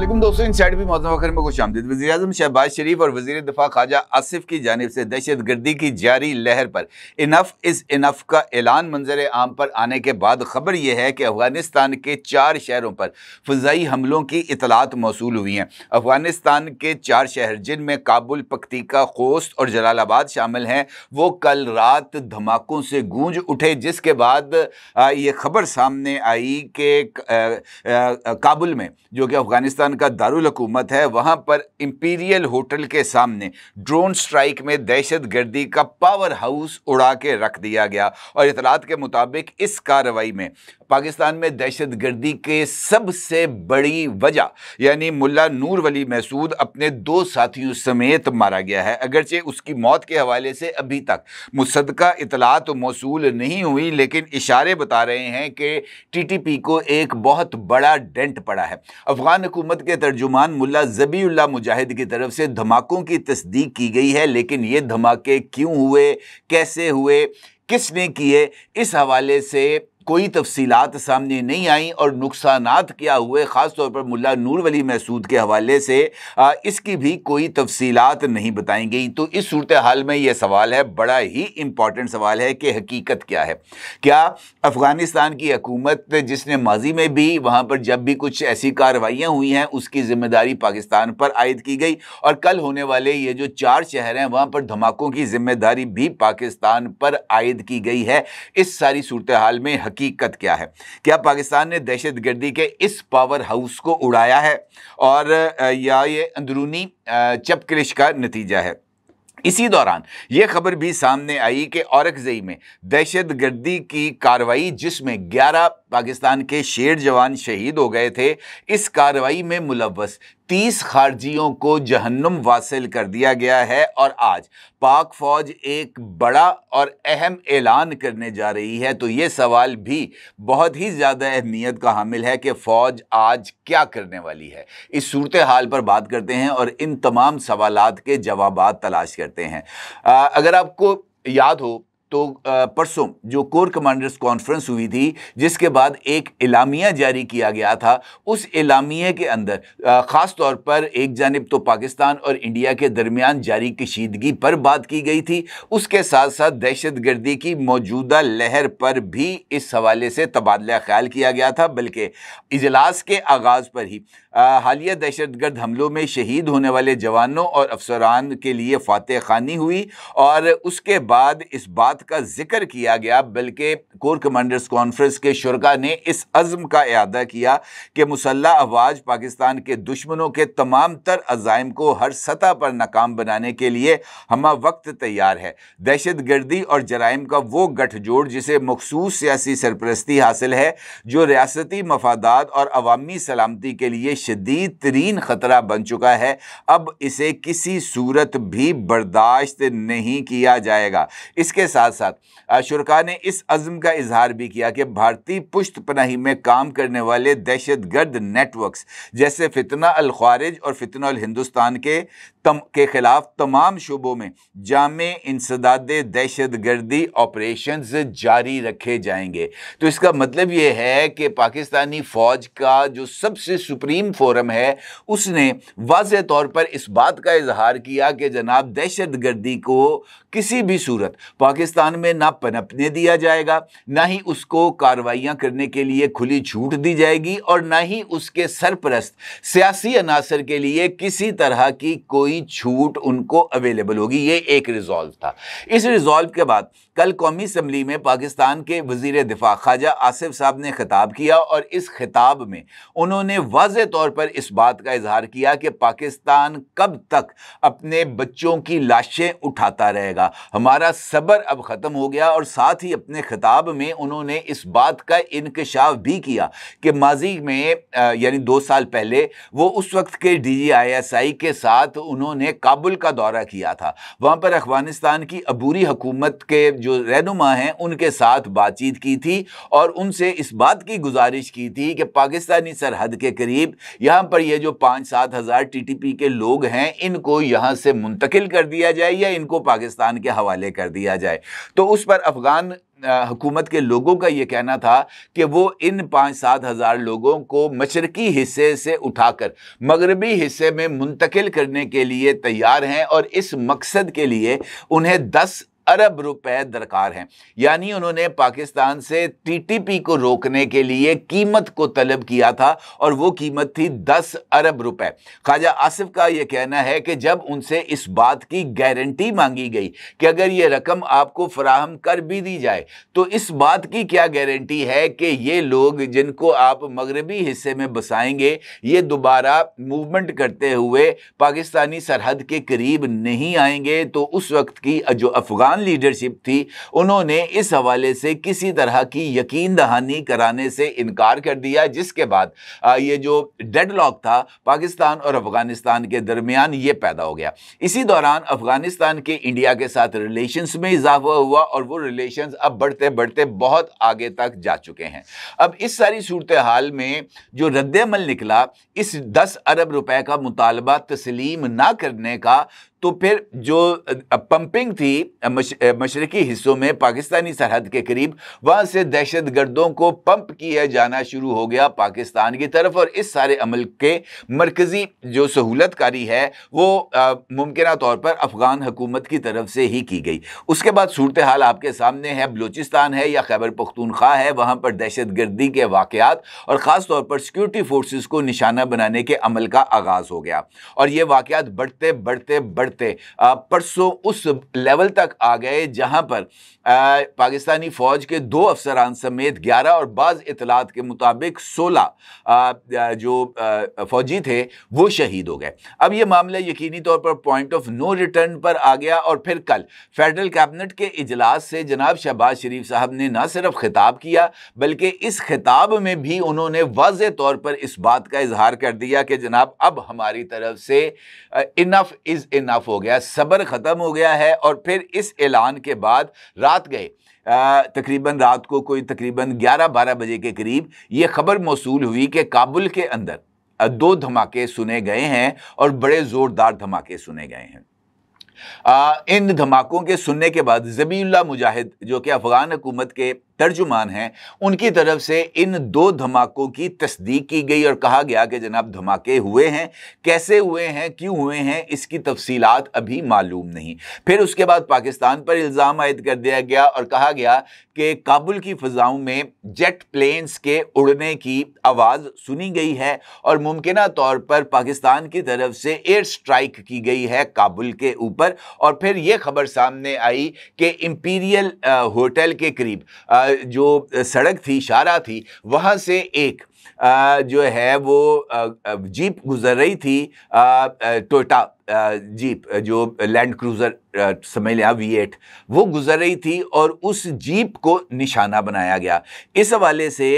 अस्सलाम दोस्तों, इनसाइड भी मौजूद वक्त में खुशामदीद। वज़ीर-ए-आज़म शहबाज शरीफ और वज़ीर दिफा ख्वाजा आसिफ की जानिब से दहशत गर्दी की जारी लहर पर इनफ इज़ इनफ का ऐलान मंजर आम पर आने के बाद खबर यह है कि अफगानिस्तान के 4 शहरों पर फ़ज़ाई हमलों की इतलात मौसूल हुई हैं। अफगानिस्तान के 4 शहर जिनमें काबुल, पख्तीका, खोस्त और जलालाबाद शामिल हैं, वो कल रात धमाकों से गूंज उठे, जिसके बाद ये खबर सामने आई कि काबुल में, जो कि अफगानिस्तान का दारुल हुकूमत है, वहाँ पर इंपीरियल होटल के सामने ड्रोन स्ट्राइक में दहशत गर्दी का पावर हाउस उड़ा के रख दिया गया। और इतलात के मुताबिक इस कार्रवाई में पाकिस्तान में दहशत गर्दी के सबसे बड़ी वजह यानी मुल्ला नूर वली महसूद अपने 2 साथियों समेत मारा गया है। अगरचे उसकी मौत के हवाले से अभी तक मुसद्दका इतलात मौसूल नहीं हुई, लेकिन इशारे बता रहे हैं कि TTP को एक बहुत बड़ा डेंट पड़ा है। अफगान हुकूमत के तर्जुमान मुल्ला ज़बीउल्लाह मुजाहिद की तरफ से धमाकों की तस्दीक की गई है, लेकिन ये धमाके क्यों हुए, कैसे हुए, किसने किए, इस हवाले से कोई तफसीलात सामने नहीं आई। और नुकसानात क्या हुए, ख़ास तौर पर मुल्ला नूर वली महसूद के हवाले से इसकी भी कोई तफसीलात नहीं बताई गई। तो इस सूरत हाल में यह सवाल है, बड़ा ही इम्पॉर्टेंट सवाल है कि हकीकत क्या है। क्या अफ़गानिस्तान की हुकूमत, जिसने माजी में भी वहाँ पर जब भी कुछ ऐसी कार्रवाइयाँ हुई हैं, उसकी ज़िम्मेदारी पाकिस्तान पर आयद की गई, और कल होने वाले ये जो 4 शहर हैं वहाँ पर धमाकों की ज़िम्मेदारी भी पाकिस्तान पर आयद की गई है। इस सारी सूरत हाल में हकीकत क्या है? क्या पाकिस्तान ने दहशत गर्दी के इस पावर हाउस को उड़ाया है, और या ये अंदरूनी चपकलिश का नतीजा है? इसी दौरान ये खबर भी सामने आई कि औरकज़ई में दहशत गर्दी की कार्रवाई, जिसमें 11 पाकिस्तान के शेर जवान शहीद हो गए थे, इस कार्रवाई में मुलव्वस 30 खारजियों को जहन्नुम वासिल कर दिया गया है। और आज पाक फौज एक बड़ा और अहम ऐलान करने जा रही है। तो ये सवाल भी बहुत ही ज़्यादा अहमियत का हामिल है कि फ़ौज आज क्या करने वाली है। इस सूरत हाल पर बात करते हैं और इन तमाम सवालात के जवाबात तलाश करते हैं। अगर आपको याद हो तो परसों जो कोर कमांडर्स कॉन्फ्रेंस हुई थी, जिसके बाद एक एलामिया जारी किया गया था, उस एलामिया के अंदर ख़ास तौर पर एक जानिब तो पाकिस्तान और इंडिया के दरमियान जारी कशीदगी पर बात की गई थी, उसके साथ साथ दहशत गर्दी की मौजूदा लहर पर भी इस हवाले से तबादला ख्याल किया गया था। बल्कि इजलास के आगाज़ पर ही हालिया दहशतगर्द हमलों में शहीद होने वाले जवानों और अफसरान के लिए फातह खानी हुई, और उसके बाद इस बात का जिक्र किया गया, बल्कि कोर कमांडर्स कॉन्फ्रेंस के शुरका ने इस अज़्म का इआदा किया कि मुसल्लह अफवाज पाकिस्तान के दुश्मनों के तमाम तर अज़ाइम को हर सतह पर नाकाम बनाने के लिए हमा वक्त तैयार है। दहशत गर्दी और जराइम का वो गठजोड़ जिसे मखसूस सियासी सरपरस्ती हासिल है, जो रियासती मफादात और अवामी सलामती के लिए शदीद तरीन ख़तरा बन चुका है, अब इसे किसी सूरत भी बर्दाश्त नहीं किया जाएगा। इसके साथ साथ शुरका ने इस अज़्म का इजहार भी किया कि भारतीय पुश्त पनाही में काम करने वाले दहशत गर्द नेटवर्क्स जैसे फितना अल ख्वारिज और फितना अल हिंदुस्तान के खिलाफ तमाम शोबों में जामे इंसदादे दहशत गर्दी ऑपरेशंस जारी रखे जाएंगे। तो इसका मतलब ये है कि पाकिस्तानी फ़ौज का जो सबसे सुप्रीम फोरम है, उसने वाज़ेह तौर पर इस बात का इजहार किया कि जनाब दहशत गर्दी को किसी भी सूरत पाकिस्तान में ना पनपने दिया जाएगा, ना ही उसको कार्रवाइयाँ करने के लिए खुली छूट दी जाएगी, और ना ही उसके सरपरस्त सियासी अनासर के लिए किसी तरह की कोई छूट उनको अवेलेबल होगी। ये एक रिजॉल्व था। इस रिजॉल्व के बाद कल कौमी असम्बली में पाकिस्तान के वज़ीर दिफा ख्वाजा आसिफ साहब ने खिताब किया, और इस खिताब में उन्होंने वाज़ेह तौर पर इस बात का इजहार किया कि पाकिस्तान कब तक अपने बच्चों की लाशें उठाता रहेगा, हमारा सब्र अब ख़त्म हो गया। और साथ ही अपने खिताब में उन्होंने इस बात का इंकशाफ भी किया कि माजी में यानी 2 साल पहले वो उस वक्त के DGISI के साथ उन्होंने काबुल का दौरा किया था। वहाँ पर अफगानिस्तान की अबूरी हुकूमत के जो रहनुमा हैं उनके साथ बातचीत की थी, और उनसे इस बात की गुजारिश की थी कि पाकिस्तानी सरहद के करीब यहाँ पर ये जो 5-7 हज़ार TTP के लोग हैं, इनको यहाँ से मुंतकिल कर दिया जाए या इनको पाकिस्तान के हवाले कर दिया जाए। तो उस पर अफगान हुकूमत के लोगों का ये कहना था कि वो इन 5-7 हज़ार लोगों को मशरकी हिस्से से उठाकर मगरबी हिस्से में मुंतकिल करने के लिए तैयार हैं और इस मकसद के लिए उन्हें 10 अरब रुपए दरकार हैं। यानी उन्होंने पाकिस्तान से टीटीपी को रोकने के लिए कीमत को तलब किया था और वो कीमत थी 10 अरब रुपए। ख्वाजा आसिफ का ये कहना है कि जब उनसे इस बात की गारंटी मांगी गई कि अगर ये रकम आपको फराहम कर भी दी जाए तो इस बात की क्या गारंटी है कि ये लोग जिनको आप मगरबी हिस्से में बसाएंगे ये दोबारा मूवमेंट करते हुए पाकिस्तानी सरहद के करीब नहीं आएंगे। तो उस वक्त की जो अफगान लीडरशिप थी उन्होंने इस हवाले से किसी तरह की यकीन दहानी कराने से इनकार कर दिया, जिसके बाद ये जो डेडलॉक था पाकिस्तान और अफगानिस्तान के दरमियान ये पैदा हो गया। इसी दौरान अफगानिस्तान के इंडिया के साथ रिलेशंस में इजाफा हुआ और वो रिलेशंस अब बढ़ते बढ़ते बहुत आगे तक जा चुके हैं। अब इस सारी सूरत हाल में जो रद्द-ए-अमल निकला इस 10 अरब रुपए का मुतालबा तस्लीम ना करने का, तो फिर जो पंपिंग थी मशरकी हिस्सों में पाकिस्तानी सरहद के करीब, वहाँ से दहशत गर्दों को पंप किया जाना शुरू हो गया पाकिस्तान की तरफ। और इस सारे अमल के मरकज़ी जो सहूलतकारी है वो मुमकिन तौर पर अफगान हुकूमत की तरफ से ही की गई। उसके बाद सूरत हाल आपके सामने है, बलूचिस्तान है या खैबर पख्तूनख्वा है, वहाँ पर दहशत गर्दी के वाक़यात और ख़ास तौर पर सिक्योरिटी फोर्सेस को निशाना बनाने के अमल का आगाज़ हो गया। और ये वाक़यात बढ़ते बढ़ते परसों उस लेवल तक आ गए जहां पर पाकिस्तानी फौज के 2 अफसरान समेत 11 और बाज़ इतलात के मुताबिक 16 जो फौजी थे वो शहीद हो गए। अब ये मामला यकीनी तौर पर पॉइंट ऑफ नो रिटर्न पर आ गया और फिर कल फेडरल कैबिनेट के इजलास से जनाब शहबाज शरीफ साहब ने न सिर्फ खिताब किया बल्कि इस खिताब में भी उन्होंने वाज़े तौर पर इस बात का इजहार कर दिया कि जनाब अब हमारी तरफ से इनफ इज़ इनफ हो गया, सब्र ख़त्म हो गया है। और फिर इस ऐलान के बाद रात गए तकरीबन रात को कोई तकरीबन 11-12 बजे के करीब ये खबर मौसूल हुई कि काबुल के अंदर 2 धमाके सुने गए हैं और बड़े ज़ोरदार धमाके सुने गए हैं। इन धमाकों के सुनने के बाद ज़बीहुल्लाह मुजाहिद जो कि अफगान हुकूमत के तर्जुमान हैं उनकी तरफ से इन 2 धमाकों की तस्दीक की गई और कहा गया कि जनाब धमाके हुए हैं, कैसे हुए हैं, क्यों हुए हैं, इसकी तफसीलात अभी मालूम नहीं। फिर उसके बाद पाकिस्तान पर इल्ज़ाम आयद कर दिया गया और कहा गया कि काबुल की फ़ज़ाओं में जेट प्लेन्स के उड़ने की आवाज़ सुनी गई है और मुमकिना तौर पर पाकिस्तान की तरफ से एयर स्ट्राइक की गई है काबुल के ऊपर। और फिर यह खबर सामने आई कि इंपीरियल होटल के करीब जो सड़क थी, शारा थी, वहाँ से एक जो है वो जीप गुजर रही थी, टोयोटा जीप जो लैंड क्रूज़र समझ लिया V8, वो गुजर रही थी और उस जीप को निशाना बनाया गया। इस हवाले से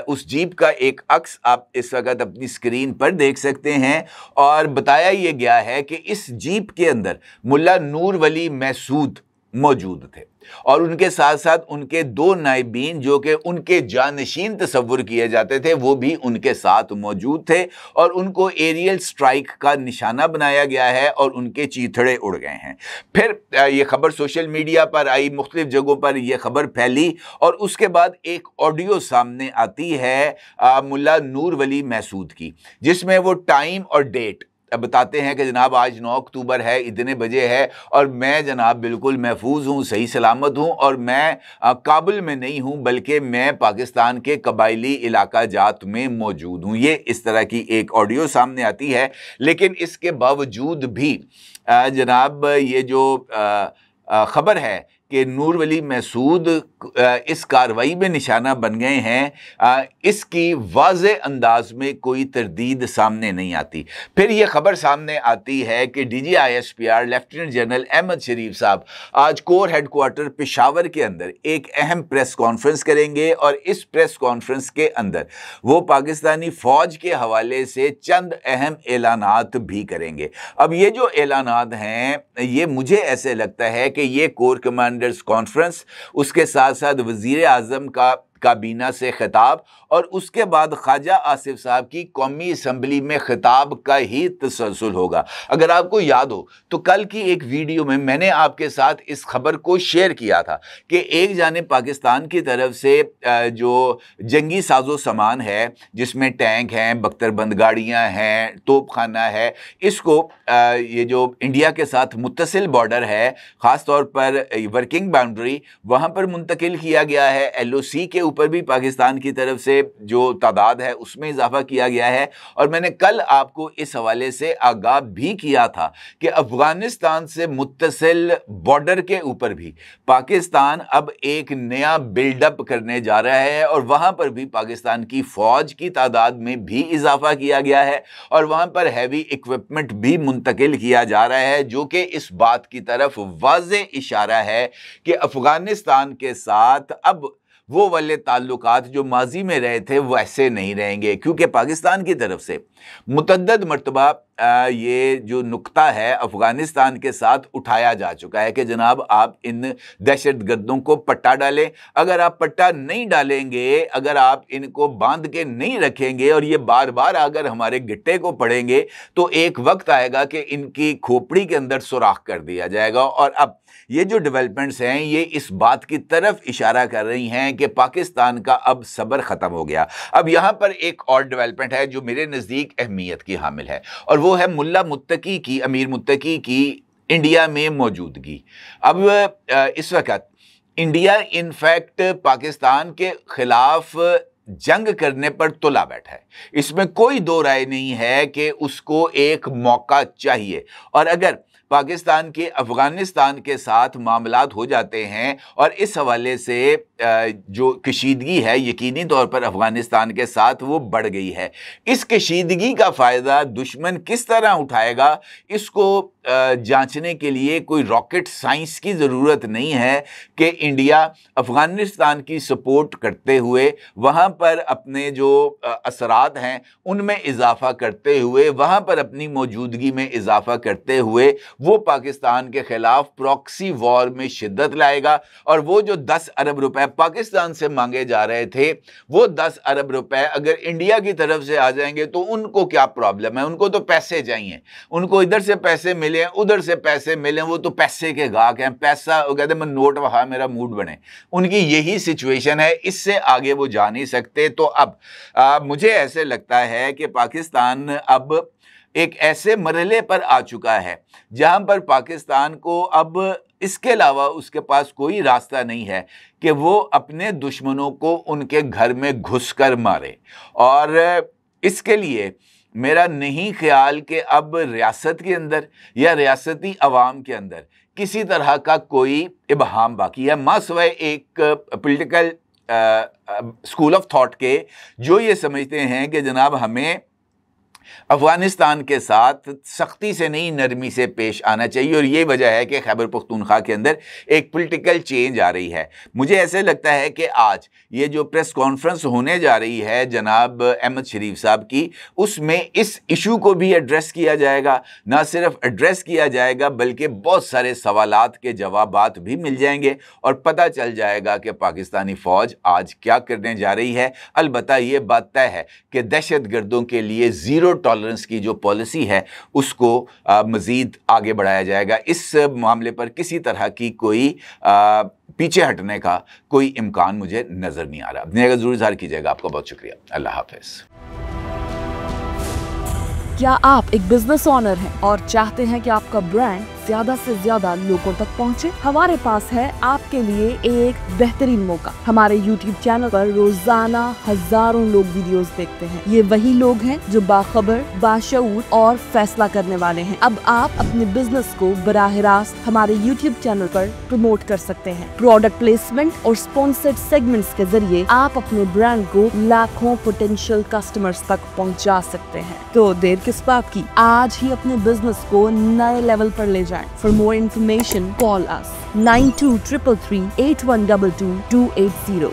उस जीप का एक अक्स आप इस वक्त अपनी स्क्रीन पर देख सकते हैं और बताया ये गया है कि इस जीप के अंदर मुल्ला नूर वली महसूद मौजूद थे और उनके साथ साथ उनके 2 नायबीन जो कि उनके जानशीन तस्वुर किए जाते थे वो भी उनके साथ मौजूद थे और उनको एरियल स्ट्राइक का निशाना बनाया गया है और उनके चीथड़े उड़ गए हैं। फिर ये खबर सोशल मीडिया पर आई, मुख्तलिफ जगहों पर यह खबर फैली और उसके बाद एक ऑडियो सामने आती है मुल्ला नूर वली महसूद की, जिसमें वो टाइम और डेट बताते हैं कि जनाब आज 9 अक्टूबर है, इतने बजे है और मैं जनाब बिल्कुल महफूज हूँ, सही सलामत हूँ और मैं काबुल में नहीं हूँ बल्कि मैं पाकिस्तान के कबायली इलाका जात में मौजूद हूँ। ये इस तरह की एक ऑडियो सामने आती है। लेकिन इसके बावजूद भी जनाब ये जो ख़बर है कि नूर वली महसूद इस कार्रवाई में निशाना बन गए हैं, इसकी वाज़े अंदाज में कोई तरदीद सामने नहीं आती। फिर यह खबर सामने आती है कि DGISPR लेफ्टिनेंट जनरल अहमद शरीफ साहब आज कोर हेडक्वार्टर पेशावर के अंदर एक अहम प्रेस कॉन्फ्रेंस करेंगे और इस प्रेस कॉन्फ्रेंस के अंदर वो पाकिस्तानी फ़ौज के हवाले से चंद अहम ऐलानात भी करेंगे। अब ये जो ऐलानात हैं ये मुझे ऐसे लगता है कि ये कोर कमांडर्स कॉन्फ्रेंस, उसके साथ साथ वज़ीर आज़म का काबीना से खिताब और उसके बाद ख्वाजा आसिफ साहब की कौमी असम्बली में खिताब का ही तसलसल होगा। अगर आपको याद हो तो कल की एक वीडियो में मैंने आपके साथ इस खबर को शेयर किया था कि एक जानिब पाकिस्तान की तरफ से जो जंगी साजो सामान है जिसमें टैंक हैं, बख्तरबंद गाड़ियाँ हैं, तोपखाना है, इसको ये जो इंडिया के साथ मुत्तसिल बॉर्डर है, ख़ास तौर पर वर्किंग बाउंड्री, वहाँ पर मुंतकिल किया गया है। LOC के ऊपर भी पाकिस्तान की तरफ से जो तादाद है उसमें इजाफा किया गया है। और मैंने कल आपको इस हवाले से आगाह भी किया था कि अफगानिस्तान से मुत्तसिल बॉर्डर के ऊपर भी पाकिस्तान अब एक नया बिल्डअप करने जा रहा है और वहाँ पर भी पाकिस्तान की फ़ौज की तादाद में भी इजाफा किया गया है और वहाँ पर हैवी इक्विपमेंट भी मुंतकिल किया जा रहा है, जो कि इस बात की तरफ वाज़े इशारा है कि अफगानिस्तान के साथ अब वो वाले ताल्लुकात जो माजी में रहे थे वैसे नहीं रहेंगे, क्योंकि पाकिस्तान की तरफ से मुतअद्दिद मरतबा ये जो नुक्ता है अफ़गानिस्तान के साथ उठाया जा चुका है कि जनाब आप इन दहशतगर्दों को पट्टा डालें। अगर आप पट्टा नहीं डालेंगे, अगर आप इनको बांध के नहीं रखेंगे और ये बार बार अगर हमारे गिट्टे को पड़ेंगे तो एक वक्त आएगा कि इनकी खोपड़ी के अंदर सुराख कर दिया जाएगा। और अब ये जो डेवलपमेंट्स हैं ये इस बात की तरफ इशारा कर रही हैं कि पाकिस्तान का अब सब्र ख़त्म हो गया। अब यहाँ पर एक और डेवलपमेंट है जो मेरे नज़दीक अहमियत की हामिल है और वो है मुल्ला मुत्तकी की, अमीर मुत्तकी की इंडिया में मौजूदगी। अब इस वक्त इंडिया इनफैक्ट पाकिस्तान के खिलाफ जंग करने पर तुला बैठा है, इसमें कोई दो राय नहीं है कि उसको एक मौका चाहिए। और अगर पाकिस्तान के अफ़गानिस्तान के साथ मामलात हो जाते हैं और इस हवाले से जो कशीदगी है यकीनी तौर पर अफ़गानिस्तान के साथ वो बढ़ गई है, इस कशीदगी का फ़ायदा दुश्मन किस तरह उठाएगा इसको जांचने के लिए कोई रॉकेट साइंस की ज़रूरत नहीं है कि इंडिया अफ़गानिस्तान की सपोर्ट करते हुए वहाँ पर अपने जो असरात हैं उनमें इजाफ़ा करते हुए, वहाँ पर अपनी मौजूदगी में इजाफ़ा करते हुए वो पाकिस्तान के ख़िलाफ़ प्रॉक्सी वॉर में शिद्दत लाएगा। और वो जो 10 अरब रुपए पाकिस्तान से मांगे जा रहे थे, वो 10 अरब रुपए अगर इंडिया की तरफ से आ जाएंगे तो उनको क्या प्रॉब्लम है, उनको तो पैसे चाहिए, उनको इधर से पैसे मिले उधर से पैसे मिले, वो तो पैसे के गाहक हैं, पैसा वो कहते हैं मैं नोट वहाँ मेरा मूड बने, उनकी यही सिचुएशन है, इससे आगे वो जा नहीं सकते। तो अब मुझे ऐसे लगता है कि पाकिस्तान अब एक ऐसे मरहले पर आ चुका है जहां पर पाकिस्तान को अब इसके अलावा उसके पास कोई रास्ता नहीं है कि वो अपने दुश्मनों को उनके घर में घुसकर मारे। और इसके लिए मेरा नहीं ख्याल कि अब रियासत के अंदर या रियासती अवाम के अंदर किसी तरह का कोई इबहाम बाकी है, मासवाए एक पॉलिटिकल स्कूल ऑफ थॉट के जो ये समझते हैं कि जनाब हमें अफगानिस्तान के साथ सख्ती से नहीं नरमी से पेश आना चाहिए। और ये वजह है कि खैबर पख्तूनख्वा के अंदर एक पॉलिटिकल चेंज आ रही है। मुझे ऐसे लगता है कि आज ये जो प्रेस कॉन्फ्रेंस होने जा रही है जनाब अहमद शरीफ साहब की, उसमें इस इशू को भी एड्रेस किया जाएगा। ना सिर्फ एड्रेस किया जाएगा बल्कि बहुत सारे सवालात के जवाबात भी मिल जाएंगे और पता चल जाएगा कि पाकिस्तानी फ़ौज आज क्या करने जा रही है। अलबत्ता ये बात तय है कि दहशतगर्दों के लिए ज़ीरो टॉलरेंस की जो पॉलिसी है उसको मज़ीद आगे बढ़ाया जाएगा। इस मामले पर किसी तरह की कोई पीछे हटने का कोई इम्कान मुझे नज़र नहीं आ रहा। अपनी जगह ज़रूर इज़हार कीजिएगा। आपका बहुत शुक्रिया। अल्लाह हाफ़िज़। क्या आप एक बिजनेस ओनर हैं और चाहते हैं कि आपका ब्रांड ज्यादा से ज्यादा लोगों तक पहुंचे? हमारे पास है आपके लिए एक बेहतरीन मौका। हमारे YouTube चैनल पर रोजाना हजारों लोग वीडियोस देखते हैं। ये वही लोग हैं जो बाखबर, बाशऊर और फैसला करने वाले हैं। अब आप अपने बिजनेस को बराह रास्त हमारे YouTube चैनल पर प्रमोट कर सकते हैं। प्रोडक्ट प्लेसमेंट और स्पॉन्सर्ड सेगमेंट्स के जरिए आप अपने ब्रांड को लाखों पोटेंशियल कस्टमर्स तक पहुंचा सकते हैं। तो देर किस बात की, आज ही अपने बिजनेस को नए लेवल पर ले जाएं। For more information, call us 9233 8122 280.